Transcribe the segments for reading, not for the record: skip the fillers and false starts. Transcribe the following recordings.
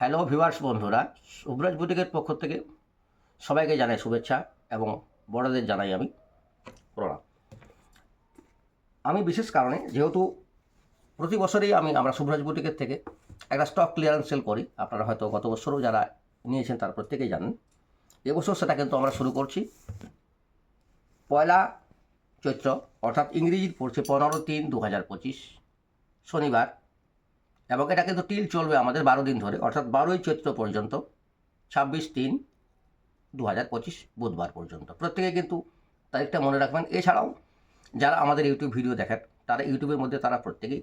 Hello viewers বন্ধুরা, শুভরাজ বুটিকের পক্ষ থেকে সবাইকে জানাই শুভেচ্ছা এবং বড়দের জানাই আমি প্রণাম। আমি বিশেষ কারণে যেহেতু প্রতি বছরই আমরা শুভরাজ বুটিকের থেকে একটা স্টক ক্লিয়ারেন্স সেল করি, আপনারা হয়তো গত বছরও যারা নিয়েছেন তার প্রত্যেকেই জানেন। এবছর সেটা কিন্তু আমরা শুরু করছি পয়লা চৈত্র, অর্থাৎ ইংরেজির পড়ছে 15/3/2025 শনিবার, এবং এটা কিন্তু টিল চলবে আমাদের 12 দিন ধরে, অর্থাৎ 12ই চৈত্র পর্যন্ত, 26/3/2025 বুধবার পর্যন্ত। প্রত্যেকে কিন্তু তারিখটা মনে রাখবেন। এছাড়াও যারা আমাদের ইউটিউব ভিডিও দেখেন তারা ইউটিউবের মধ্যে তারা প্রত্যেকেই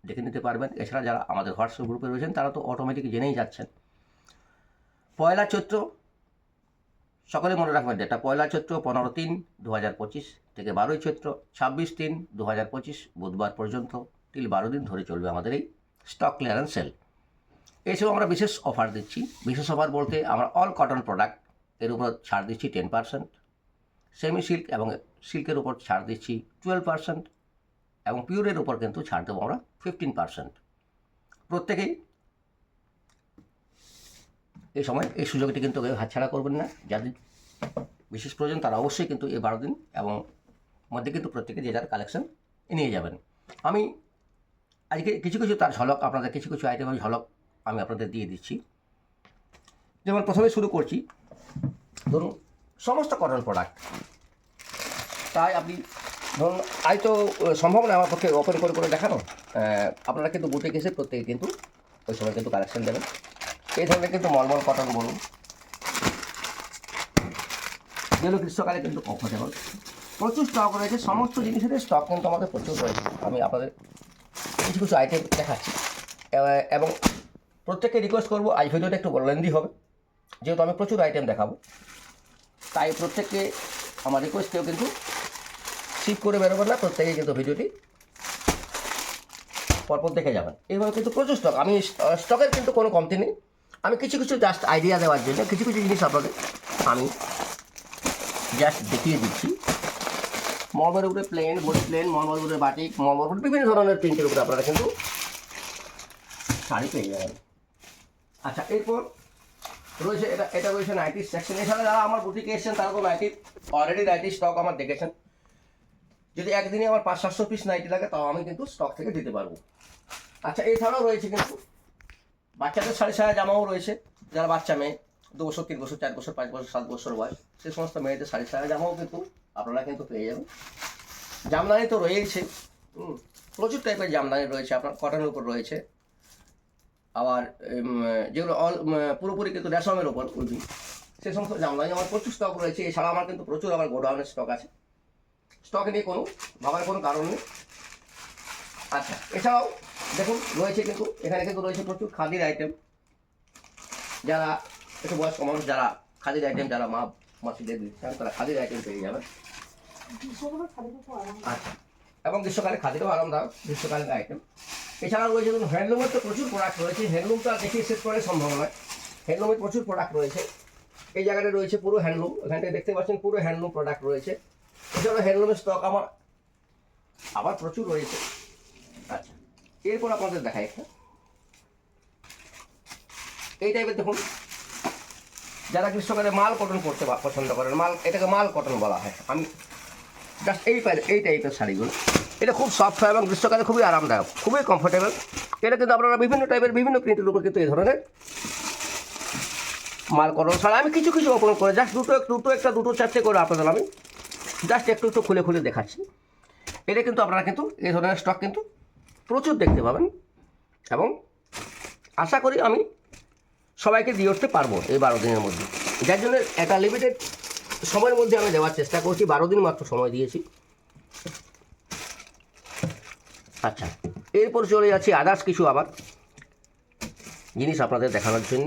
দেখে নিতে পারবেন। এছাড়া যারা আমাদের হোয়াটসঅ্যাপ গ্রুপে রয়েছেন তারা তো অটোমেটিক জেনেই যাচ্ছেন। পয়লা চৈত্র সকলে মনে রাখবেন, যেটা পয়লা চৈত্র 15/3/2025 থেকে 12ই চৈত্র 26/3/2025 বুধবার পর্যন্ত টিল 12 দিন ধরে চলবে আমাদের এই স্টক ক্লিয়ারেন্স সেল। এছাড়াও আমরা বিশেষ অফার দিচ্ছি। বিশেষ অফার বলতে আমরা অল কটন প্রোডাক্ট এর উপর ছাড় দিচ্ছি 10%, সেমি সিল্ক এবং সিল্কের উপর ছাড় দিচ্ছি 12%, এবং পিওরের উপর কিন্তু ছাড় দেবো আমরা 15%। প্রত্যেকেই এই সময় এই সুযোগটি কিন্তু হাতছাড়া করবেন না। যাদের বিশেষ প্রয়োজন তারা অবশ্যই কিন্তু এই 12 দিন এবং মধ্যে কিন্তু প্রত্যেকে যে যার কালেকশন নিয়ে যাবেন। আমি আজকে কিছু তার ঝলক আপনাদের, কিছু আইটেমের ঝলক আমি আপনাদের দিয়ে দিচ্ছি। যেমন প্রথমে শুরু করছি, ধরুন সমস্ত কটন প্রোডাক্ট, তাই আপনি ধরুন আজ তো সম্ভব না আমার পক্ষে ওপেন করে দেখানো। আপনারা কিন্তু বুটিক এসে প্রত্যেকে কিন্তু ওই সময় কিন্তু কালেকশন দেবেন। এই ধরনের কিন্তু মলমল কটন বলুন, যেগুলো গ্রীষ্মকালে কিন্তু কমফোর্টেবল, প্রচুর স্টক রয়েছে। সমস্ত জিনিসের স্টক কিন্তু আমাদের প্রচুর রয়েছে। আমি আপনাদের কিছু আইটেম দেখাচ্ছি এবং প্রত্যেককে রিকোয়েস্ট করবো, আজ ভিডিওটা একটু লেন্দি হবে যেহেতু আমি প্রচুর আইটেম দেখাবো। তাই প্রত্যেককে আমার রিকোয়েস্ট, কেউ কিন্তু স্কিপ করে বেরোবেন না, প্রত্যেকে কিন্তু ভিডিওটি পরপর দেখে যাবেন। এইভাবে কিন্তু প্রচুর স্টক, আমি স্টকের কিন্তু কোনো কমতি নেই। আমি কিছু জাস্ট আইডিয়া দেওয়ার জন্য কিছু জিনিস আপনাদের আমি জাস্ট দেখিয়ে দিচ্ছি। মলমলের উপরে প্লেন, বডি প্লেন, মলমলের উপরে বাটিক, মলমলের উপরে বিভিন্ন ধরনের প্রিন্টের উপরে আপনারা কিন্তু শাড়ি পেয়ে যাবেন। আচ্ছা, এরপর রয়েছে এটা রয়েছে নাইটির সেকশন। এছাড়া যারা আমার বুটিকে এসেছেন তারা তো অলরেডি নাইটি স্টক আমার দেখেছেন। যদি একদিনে আমার 500-700 পিস নাইটি লাগে তাও আমি কিন্তু স্টক থেকে দিতে পারবো। আচ্ছা, এছাড়াও রয়েছে কিন্তু বাচ্চাদের শাড়ি সায়া জামাও রয়েছে। যারা বাচ্চা মেয়ে 2 বছর, 3 বছর, 4 বছর, 5 বছর, 7 বছর বয়স, সে সমস্ত মেয়েদের শাড়ি সায়া জামাও কিন্তু আপনারা কিন্তু পেয়ে যাবেন। জামদানি তো রয়েছে, প্রচুর টাইপের জামদানি রয়েছে। আপনার কটনের উপর রয়েছে, আবার যেগুলো পুরোপুরি কিন্তু রেশমের উপর উঠবি, সে সমস্ত জামদানি আমার প্রচুর স্টক রয়েছে। এছাড়া আমার কিন্তু প্রচুর আবার গোডাউনের স্টক আছে। স্টক নিয়ে কোনো ভাবার কোনো কারণ নেই। আচ্ছা, এছাড়াও দেখুন রয়েছে কিন্তু এখানে কিন্তু রয়েছে প্রচুর খাদির আইটেম। যারা একটু বয়স্ক মানুষ, যারা খাদির আইটেম, যারা মা মাসিদের দিচ্ছেন তারা খাদির আইটেম পেয়ে যাবেন। আচ্ছা, এবং গ্রীষ্মকালে খাদিরও আরামদায়ক গ্রীষ্মকালের আইটেম। এছাড়া রয়েছে ধরুন হ্যান্ডলুমের তো প্রচুর প্রোডাক্ট রয়েছে। হ্যান্ডলুমটা দেখিয়ে শেষ করে সম্ভব নয়। হ্যান্ডলুমের প্রচুর প্রোডাক্ট রয়েছে। এই জায়গাটা রয়েছে পুরো হ্যান্ডলুম, এখানটায় দেখতে পাচ্ছেন পুরো হ্যান্ডলুম প্রোডাক্ট রয়েছে। এছাড়া হ্যান্ডলুমের স্টক আমার আবার প্রচুর রয়েছে। আচ্ছা, এরপর আপনাদের দেখাই একটা এই টাইপের, দেখুন যারা গ্রীষ্মকালে মাল কটন পরতে পছন্দ করেন, এটাকে মাল কটন বলা হয়। আমি জাস্ট এই টাইপের শাড়িগুলো, এটা খুব সফট হয় এবং গ্রীষ্মকালে খুবই আরামদায়ক, খুবই কমফোর্টেবল। এটা কিন্তু আপনারা বিভিন্ন টাইপের বিভিন্ন প্রিন্টের উপর কিন্তু এই ধরনের মাল কটন ছাড়া আমি কিছু ওপেন করে জাস্ট দুটো চারটে করে আপনাদের আমি জাস্ট একটু খুলে দেখাচ্ছি। এটা কিন্তু আপনারা কিন্তু এই ধরনের স্টক কিন্তু প্রচুর দেখতে পাবেন এবং আশা করি আমি সবাইকে দিয়ে উঠতে পারবো এই 12 দিনের মধ্যে, যার জন্য একটা লিমিটেড সময়ের মধ্যে আমি দেওয়ার চেষ্টা করছি। 12 দিন মাত্র সময় দিয়েছি। আচ্ছা, এরপর চলে যাচ্ছি আদার্স কিছু আবার জিনিস আপনাদের দেখানোর জন্য।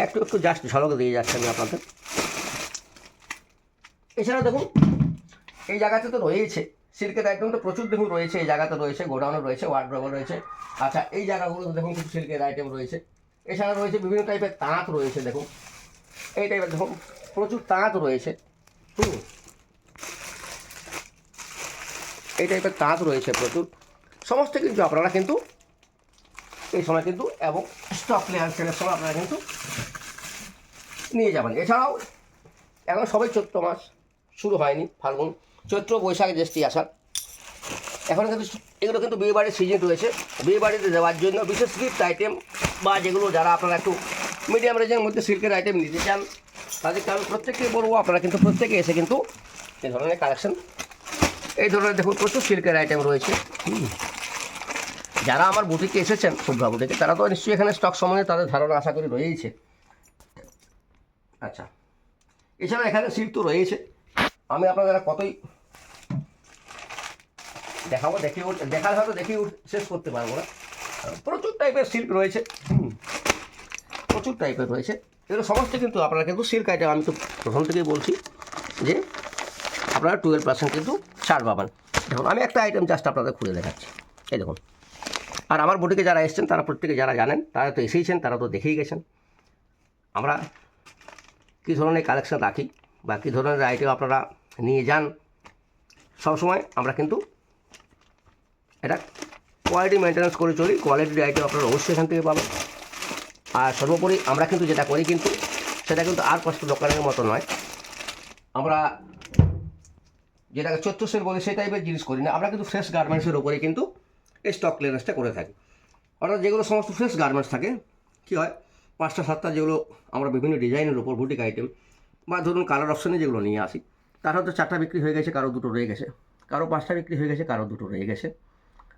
একটু জাস্ট ঝলক দিয়ে যাচ্ছে আমি আপনাদের। এছাড়া দেখুন এই জায়গাতে তো রয়েছে সিল্কের আইটেম তো প্রচুর দেখুন রয়েছে। এই জায়গাতে রয়েছে গোডাউনে রয়েছে, ওয়ার্ডরোবে রয়েছে। আচ্ছা, এই জায়গাগুলো দেখুন কিছু সিল্কের আইটেম রয়েছে। এছাড়া রয়েছে বিভিন্ন টাইপের তাঁত রয়েছে। দেখুন এই টাইপের দেখুন প্রচুর তাঁত রয়েছে। এই টাইপের তাঁত রয়েছে প্রচুর। সমস্ত কিন্তু আপনারা কিন্তু এই সময় কিন্তু এবং স্টক ক্লিয়ারেন্স সেলের সময় আপনারা কিন্তু নিয়ে যাবেন। এছাড়াও এখন সবাই চৈত্র মাস শুরু হয়নি, ফাল্গুন চৈত্র বৈশাখ জ্যৈষ্ঠী আষাঢ়, এখন কিন্তু এগুলো কিন্তু বিয়েবাড়ির সিজন রয়েছে। বিয়েবাড়িতে দেওয়ার জন্য বিশেষ গিফট আইটেম বা যেগুলো যারা আপনারা একটু মিডিয়াম রেঞ্জের মধ্যে সিল্কের আইটেম নিতে চান তাদেরকে আমি প্রত্যেককে বলবো আপনারা কিন্তু প্রত্যেকে এসে কিন্তু এই ধরনের কালেকশন, এই ধরনের দেখুন প্রচুর সিল্কের আইটেম রয়েছে। যারা আমার বুটিকে এসেছেন শুভ্রা বুটিকে তারা তো নিশ্চয়ই এখানে স্টক সম্বন্ধে তাদের ধারণা আশা করি রয়েছে। আচ্ছা, এছাড়া এখানে সিল্ক তো রয়েছে, আমি আপনাদের কতই দেখাবো, দেখার হয়তো দেখেই শেষ করতে পারবো না। প্রচুর টাইপের সিল্ক রয়েছে, প্রচুর টাইপের রয়েছে। এগুলো সমস্ত কিন্তু আপনারা কিন্তু সিল্ক আইটেম, আমি তো প্রথম থেকেই বলছি যে আপনারা 12% কিন্তু ছাড় পাবেন। দেখুন আমি একটা আইটেম জাস্ট আপনাদের খুলে দেখাচ্ছি, এই দেখুন। আর আমার বুটিকে যারা এসেছেন তারা প্রত্যেকে যারা জানেন তারা তো এসেইছেন, তারা তো দেখেই গেছেন আমরা কী ধরনের কালেকশন রাখি বা কী ধরনের আইটেম আপনারা নিয়ে যান। সবসময় আমরা কিন্তু এটা কোয়ালিটি মেনটেন্যান্স করে চলি, কোয়ালিটির আইটেম আপনারা অবশ্যই এখান থেকে পাবেন। আর সর্বোপরি আমরা কিন্তু যেটা করি কিন্তু সেটা কিন্তু আর কষ্ট দোকানের মতো নয়, আমরা যেটাকে চৈত্র সেল বলি সেই টাইপের জিনিস করি না, আমরা কিন্তু ফ্রেশ গার্মেন্টসের উপরে কিন্তু এই স্টক ক্লিয়ারেন্সটা করে থাকি। অর্থাৎ যেগুলো সমস্ত ফ্রেশ গার্মেন্টস থাকে কী হয়, 5টা 7টা যেগুলো আমরা বিভিন্ন ডিজাইনের উপর বুটিক আইটেম বা ধরুন কালার অপশানে যেগুলো নিয়ে আসি, তার হয়তো 4টা বিক্রি হয়ে গেছে, কারো 2টো রয়ে গেছে, কারো 5টা বিক্রি হয়ে গেছে, কারো 2টো রয়ে গেছে।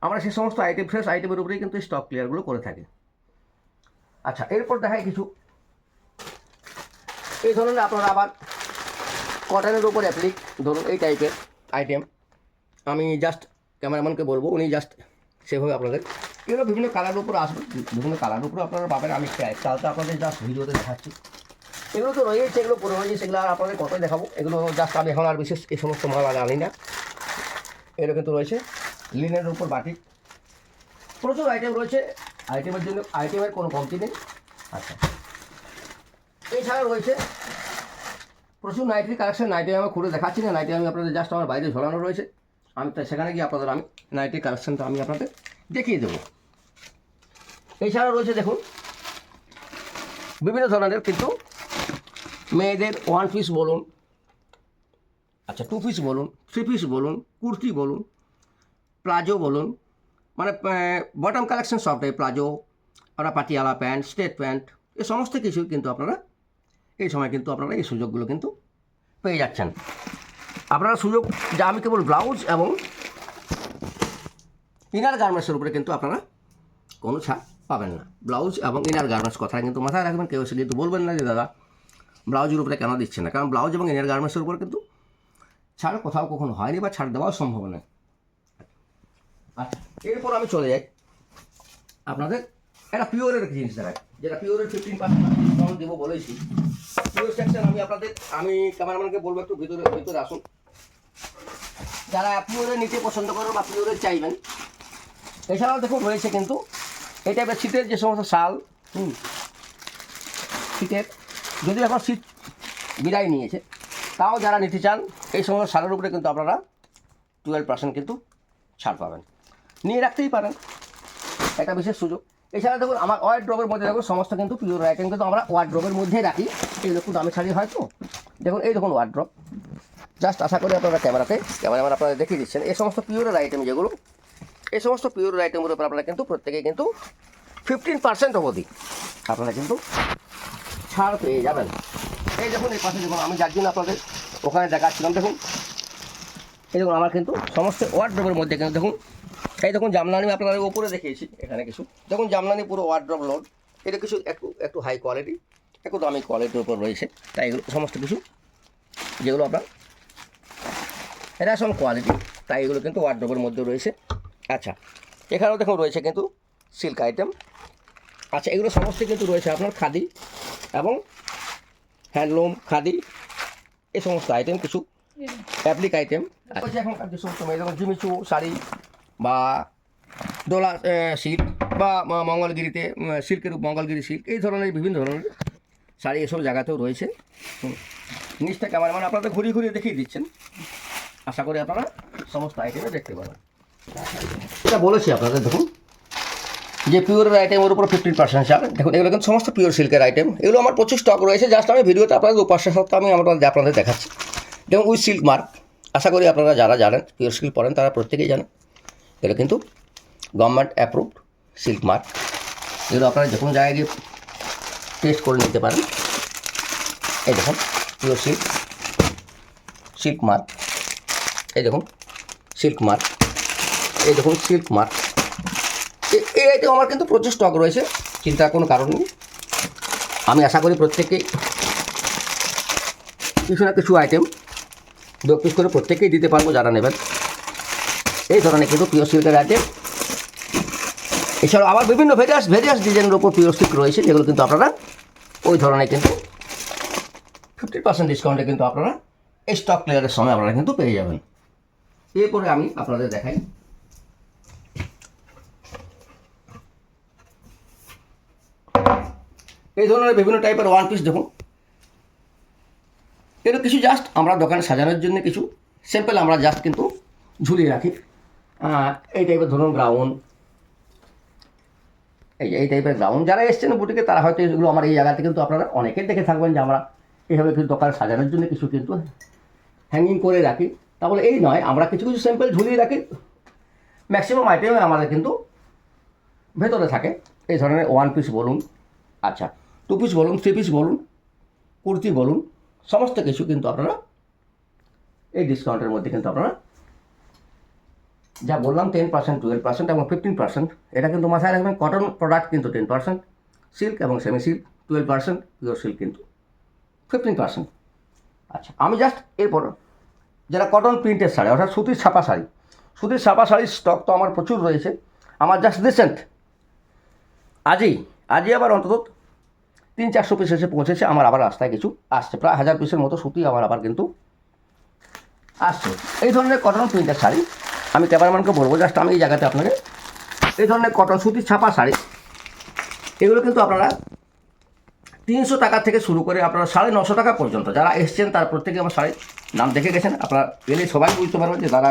আমরা সেই সমস্ত আইটেম ফ্রেশ আইটেমের উপরেই কিন্তু স্টক ক্লিয়ারগুলো করে থাকি। আচ্ছা, এরপর দেখায় কিছু এই ধরনের আপনারা আবার কটনের উপর অ্যাপ্লিক, ধরুন এই টাইপের আইটেম আমি জাস্ট ক্যামেরাম্যানকে বলবো উনি জাস্ট সেভাবে আপনাদের এগুলো বিভিন্ন কালারের উপর আসবে, বিভিন্ন কালারের উপরে আপনারা পাবেন। আমি চালটা আপনাদের জাস্ট ভিডিওতে দেখাচ্ছি। এগুলো তো রয়েছে, এগুলো পরে রয়েছে, সেগুলো আর আপনাদের কতই দেখাবো। এগুলো জাস্ট আমি এখন আর বিশেষ এই সমস্ত মাল আর আনি না। এগুলো কিন্তু রয়েছে লিনের উপর বাটিক, প্রচুর আইটেম রয়েছে, আইটেমের জন্য আইটেমের কোনো কমতি নেই। আচ্ছা, এছাড়া রয়েছে প্রচুর নাইটির কালেকশন। নাইটি আমি খুলে দেখাচ্ছি না, নাইটি আমি আপনাদের জাস্ট আমার বাইরে ঝোলানো রয়েছে, আমি তাই সেখানে গিয়ে আপনাদের আমি নাইটির কালেকশনটা আমি আপনাদের দেখিয়ে দেবো। এছাড়া রয়েছে দেখুন বিভিন্ন ধরনের কিন্তু মেয়েদের 1 পিস বলুন, আচ্ছা 2 পিস বলুন, 3 পিস বলুন, কুর্তি বলুন, প্লাজো বলুন, মানে বটম কালেকশন সবটাই প্লাজো, আমরা পাটিয়ালা প্যান্ট, স্ট্রেট প্যান্ট, এই সমস্ত কিছু কিন্তু আপনারা এই সময় কিন্তু আপনারা এই সুযোগগুলো কিন্তু পেয়ে যাচ্ছেন। আপনারা সুযোগ যা আমি কেবল ব্লাউজ এবং ইনার গার্মেন্টসের উপরে কিন্তু আপনারা কোনো ছাড় পাবেন না। ব্লাউজ এবং ইনার গার্মেন্টস কথা কিন্তু মাথায় রাখবেন, কেউ এসে কিন্তু বলবেন না যে দাদা ব্লাউজের উপরে কেন দিচ্ছে না, কারণ ব্লাউজ এবং ইনার গার্মেন্টসের উপরে কিন্তু ছাড় কোথাও কখনো হয়নি বা ছাড় দেওয়াও সম্ভব নয়। আচ্ছা, এরপর আমি চলে যাই আপনাদের একটা পিওরের জিনিস দেখাই, যেটা পিওরের 15% ডিসকাউন্ট দেবো বলেছি। পিওর সেকশন আমি ক্যামেরাম্যানকে বলবো একটু ভিতরে আসুন। যারা পিওরে নিতে পছন্দ করেন বা পিওরে চাইবেন, এছাড়াও দেখুন রয়েছে কিন্তু এই টাইপের শীতের যে সমস্ত শাল, শীতের যদি এখন শীত বিদায় নিয়েছে তাও যারা নিতে চান এই সমস্ত শালের উপরে কিন্তু আপনারা 12% কিন্তু ছাড় পাবেন, নিয়ে রাখতেই পারেন, একটা বিশেষ সুযোগ। এছাড়া দেখুন আমার ওয়ার্ড্রবের মধ্যে দেখুন সমস্ত কিন্তু পিওর আইটেম কিন্তু আমরা ওয়ার্ড্রবের মধ্যেই রাখি। এই দেখুন দামি শাড়ি হয়তো দেখুন, এই দেখুন ওয়ার্ড্রব, জাস্ট আশা করি আপনারা ক্যামেরাম্যান আপনারা দেখিয়ে দিচ্ছেন এই সমস্ত পিওরের আইটেম যেগুলো, এই সমস্ত পিওরের আইটেমগুলোর উপর আপনারা কিন্তু প্রত্যেকে কিন্তু 15% অবধি আপনারা কিন্তু ছাড় পেয়ে যাবেন। এই দেখুন এই পাশে দেখুন আমি যার জন্য আপনাদের ওখানে দেখাচ্ছিলাম, দেখুন এই দেখুন আমার কিন্তু সমস্ত ওয়ার্ড্রবের মধ্যে কিন্তু দেখুন এই দেখুন জামদানি আপনাদের উপরে দেখিয়েছি, এখানে কিছু দেখুন জামদানি পুরো ওয়ার্ড্রব লোড, এটা কিছু একটু হাই কোয়ালিটি, একটু দামি কোয়ালিটির উপর রয়েছে, তাই এগুলো সমস্ত কিছু যেগুলো আপনার এটা আসল কোয়ালিটি, তাই এগুলো কিন্তু ওয়ার্ড্রবের মধ্যে রয়েছে। আচ্ছা, এখানেও দেখুন রয়েছে কিন্তু সিল্ক আইটেম। আচ্ছা, এগুলো সমস্ত কিন্তু রয়েছে আপনার খাদি এবং হ্যান্ডলুম খাদি, এই সমস্ত আইটেম কিছু অ্যাপ্লিক আইটেম আছে এখনকার যে সমস্ত যেমন জিমিচু শাড়ি বা ডোলা সিল্ক বা মঙ্গলগিরিতে সিল্কের মঙ্গলগিরি সিল্ক, এই ধরনের বিভিন্ন ধরনের শাড়ি এসব জায়গাতেও রয়েছে। জিনিসটা ক্যামেরাম্যান আপনাদের ঘুরিয়ে ঘুরিয়ে দেখিয়ে দিচ্ছেন, আশা করি আপনারা সমস্ত আইটেমে দেখতে পাবেন। এটা বলেছি আপনাদের দেখুন যে পিওরের আইটেম ওর উপর 15% ছাড়। দেখুন এগুলো কিন্তু সমস্ত পিওর সিল্কের আইটেম, এগুলো আমার প্রচুর স্টক রয়েছে। জাস্ট আমি ভিডিওতে আপনাদের 5 সপ্তাহ আমি আপনাদের দেখাচ্ছি। দেখুন উইথ সিল্ক মার্ক, আশা করি আপনারা যারা জানেন পিওর সিল্ক পরেন তারা প্রত্যেকেই জানেন এগুলো কিন্তু গভর্নমেন্ট অ্যাপ্রুভড সিল্ক মার্ক। এগুলো আপনারা যে কোনো জায়গায় গিয়ে টেস্ট করে নিতে পারেন। এই দেখুন পিওর সিল্ক, সিল্ক মার্ক, এই দেখুন সিল্ক মার্ক, এই দেখুন সিল্ক মার্ক। এই আইটেম আমার কিন্তু প্রচুর স্টক রয়েছে, চিন্তার কোনো কারণ নেই। আমি আশা করি প্রত্যেকেই কিছু না কিছু আইটেম 2 পিস করে প্রত্যেকেই দিতে পারবো যারা নেবেন। এই ধরনের কিন্তু পিওর সিল্কের আইটেম। এছাড়াও আবার বিভিন্ন ভেরিয়াস ডিজাইনের উপর পিওর সিল্ক রয়েছে, যেগুলো কিন্তু আপনারা ওই ধরনের কিন্তু 50% ডিসকাউন্টে কিন্তু আপনারা এই স্টক ক্লিয়ারের সময় আপনারা কিন্তু পেয়ে যাবেন। এরপরে আমি আপনাদের দেখাই এই ধরনের বিভিন্ন টাইপের ওয়ান পিস। দেখুন এটা কিছু জাস্ট আমরা দোকানে সাজানোর জন্য কিছু সিম্পল আমরা জাস্ট কিন্তু ঝুলিয়ে রাখি। এই টাইপের ধরুন গ্রাউন্ড, এই টাইপের গ্রাউন্ড যারা এসছেন বুটিকে তারা হয়তো এগুলো আমার এই জায়গাতে কিন্তু আপনারা অনেকেই দেখে থাকবেন যে আমরা এইভাবে কিছু দোকানে সাজানোর জন্য কিছু কিন্তু হ্যাঙ্গিং করে রাখি। তাহলে এই নয়, আমরা কিছু কিছু সিম্পল ঝুলিয়ে রাখি। ম্যাক্সিমাম আইটেমে আমাদের কিন্তু ভেতরে থাকে এই ধরনের ওয়ান পিস বলুন, আচ্ছা 2 পিস বলুন, 3 পিস বলুন, কুর্তি বলুন, সমস্ত কিছু কিন্তু আপনারা এই ডিসকাউন্টের মধ্যে কিন্তু আপনারা যা বললাম 10%, 12% এবং 15%, এটা কিন্তু মাথায় রাখবেন। কটন প্রোডাক্ট কিন্তু 10%, সিল্ক এবং সেমি সিল্ক 12%, পিওর সিল্ক কিন্তু 15%। আচ্ছা আমি জাস্ট এরপর যারা কটন প্রিন্টের শাড়ি অর্থাৎ সুতির ছাপা শাড়ি, সুতির ছাপা শাড়ির স্টক তো আমার প্রচুর রয়েছে। আমার জাস্ট রিসেন্ট আজই আবার অন্তত 300-400 পিস এসে পৌঁছেছে। আমার আবার রাস্তায় কিছু আসছে, প্রায় 1000 পিসের মতো সুতি আমার আবার কিন্তু আসছে। এই ধরনের কটন প্রিন্টের শাড়ি আমি ক্যামেরাম্যানকে বলবো জাস্ট আমি এই জায়গাতে আপনাকে এই ধরনের কটন সুতির ছাপা শাড়ি এগুলো কিন্তু আপনারা 300 টাকা থেকে শুরু করে আপনারা 950 টাকা পর্যন্ত যারা এসছেন তার প্রত্যেকে আমার শাড়ির নাম দেখে গেছেন। আপনারা এলে সবাই বুঝতে পারবেন যে তারা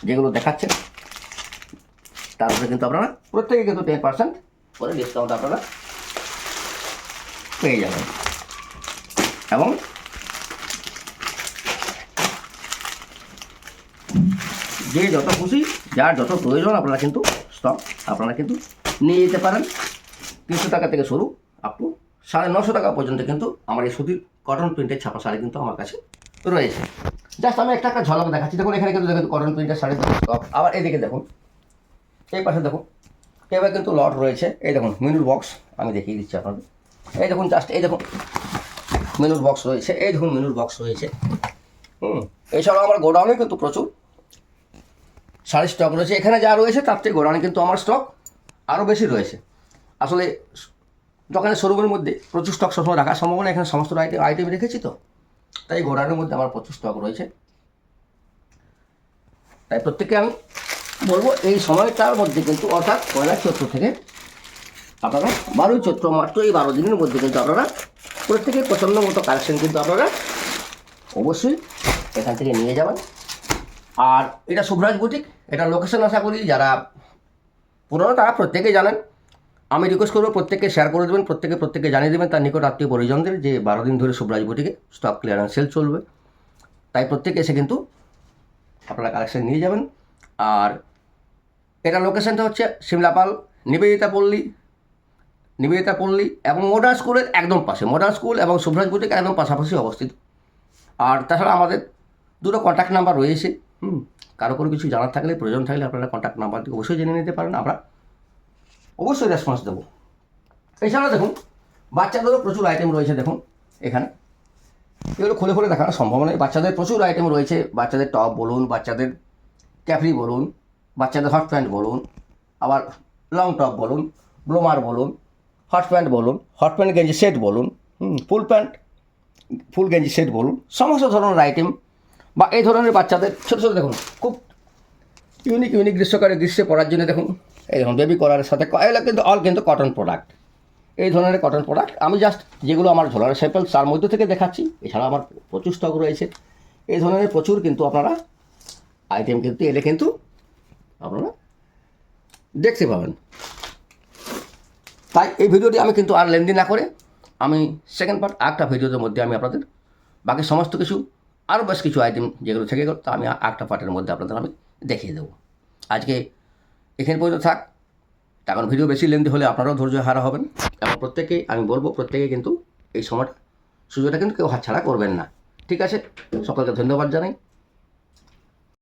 যেগুলো দেখাচ্ছেন তার উপরে কিন্তু আপনারা প্রত্যেকে কিন্তু 10% করে ডিসকাউন্ট আপনারা পেয়ে যাবেন। এবং যে যত খুশি যার যত প্রয়োজন আপনারা কিন্তু স্টক আপনারা কিন্তু নিয়ে যেতে পারেন। 300 টাকা থেকে শুরু আপ টু 950 টাকা পর্যন্ত কিন্তু আমার এই সুতির কটন প্রিন্টের ছাপা শাড়ি কিন্তু আমার কাছে রয়েছে। জাস্ট আমি একটা ঝলক দেখাচ্ছি। দেখুন এখানে কিন্তু দেখুন কটন প্রিন্টের শাড়ির স্টক। আবার এদিকে দেখুন, এই পাশে দেখুন এবার কিন্তু লট রয়েছে। এই দেখুন মেনুর বক্স আমি দেখিয়ে দিচ্ছি আপনাদের। এই দেখুন জাস্ট এই দেখুন মেনুর বক্স রয়েছে, এই দেখুন মেনুর বক্স রয়েছে। এছাড়াও আমার গোডাউনে কিন্তু প্রচুর শাড়ির স্টক রয়েছে। এখানে যা রয়েছে তার থেকে গোডাউনে কিন্তু আমার স্টক আরও বেশি রয়েছে। আসলে দোকানের শোরুমের মধ্যে প্রচুর স্টক সবসময় রাখার সম্ভাবনা, এখানে সমস্ত আইটেম রেখেছি তো, তাই গোডাউনের মধ্যে আমার প্রচুর স্টক রয়েছে। তাই প্রত্যেককে আমি বলবো এই সময়টার মধ্যে কিন্তু অর্থাৎ 1 চৈত্র থেকে আপনারা 12 চৈত্র মাত্র এই 12 দিনের মধ্যে কিন্তু আপনারা প্রত্যেকের পছন্দ মতো কালেকশন কিন্তু আপনারা অবশ্যই এখান থেকে নিয়ে যাবেন। আর এটা শুভরাজ বুটিক, এটা লোকেশন আশা করি যারা পুরনো তারা প্রত্যেকেই জানেন। আমি রিকোয়েস্ট করবো প্রত্যেককে শেয়ার করে দেবেন, প্রত্যেকে জানিয়ে দেবেন তার নিকট আত্মীয় পরিজনদের যে 12 দিন ধরে শুভরাজ বুটিকে স্টক ক্লিয়ারেন্স সেল চলবে। তাই প্রত্যেকে এসে কিন্তু আপনারা কালেকশন নিয়ে যাবেন। আর এটা লোকেশনটা হচ্ছে সিমলাপাল নিবেদিতা পল্লী এবং মডার্ন স্কুলের একদম পাশে। মডার্ন স্কুল এবং শুভরাজ বুটিক একদম পাশাপাশি অবস্থিত। আর তাছাড়া আমাদের 2টো কন্ট্যাক্ট নাম্বার রয়েছে। কারো কোনো কিছু জানার থাকলে প্রয়োজন থাকলে আপনারা কন্ট্যাক্ট নাম্বারটি অবশ্যই জেনে নিতে পারেন, আমরা অবশ্যই রেসপন্স দেবো। এছাড়া দেখুন বাচ্চাদেরও প্রচুর আইটেম রয়েছে। দেখুন এখানে এগুলো খুলে দেখানো সম্ভব নয়। বাচ্চাদের প্রচুর আইটেম রয়েছে। বাচ্চাদের টপ বলুন, বাচ্চাদের ক্যাফরি বলুন, বাচ্চাদের হট প্যান্ট বলুন, আবার লং টপ বলুন, ব্লোমার বলুন, হট প্যান্ট বলুন, হট প্যান্ট গেঞ্জি সেট বলুন, ফুল গেঞ্জি সেট বলুন, সমস্ত ধরনের আইটেম। বা এই ধরনের বাচ্চাদের ছোটো দেখুন খুব ইউনিক গ্রীষ্মে পরার জন্য দেখুন এই দেখুন বেবি কলারের সাথে এগুলো কিন্তু অল কিন্তু কটন প্রোডাক্ট। এই ধরনের কটন প্রোডাক্ট আমি জাস্ট যেগুলো আমার ঝোলার স্যাম্পল তার মধ্যে থেকে দেখাচ্ছি। এছাড়া আমার প্রচুর স্টক রয়েছে। এই ধরনের প্রচুর কিন্তু আপনারা আইটেম কিন্তু এলে কিন্তু আপনারা দেখতে পাবেন। তাই এই ভিডিওটি আমি কিন্তু আর লেন্দি না করে আমি সেকেন্ড পার্ট একটা ভিডিওর মধ্যে আমি আপনাদের বাকি সমস্ত কিছু আরও বেশ কিছু আইটেম যেগুলো থেকে গেল তা আমি একটা পার্টের মধ্যে আপনাদের আমি দেখিয়ে দেবো। আজকে এখানে পর্যন্ত থাক। এখন ভিডিও বেশি লেন্দি হলে আপনারাও ধৈর্য হারা হবেন এবং প্রত্যেকেই আমি বলবো প্রত্যেকে কিন্তু এই সময়টা সুযোগটা কিন্তু কেউ হাতছাড়া করবেন না। ঠিক আছে, সকলকে ধন্যবাদ জানাই।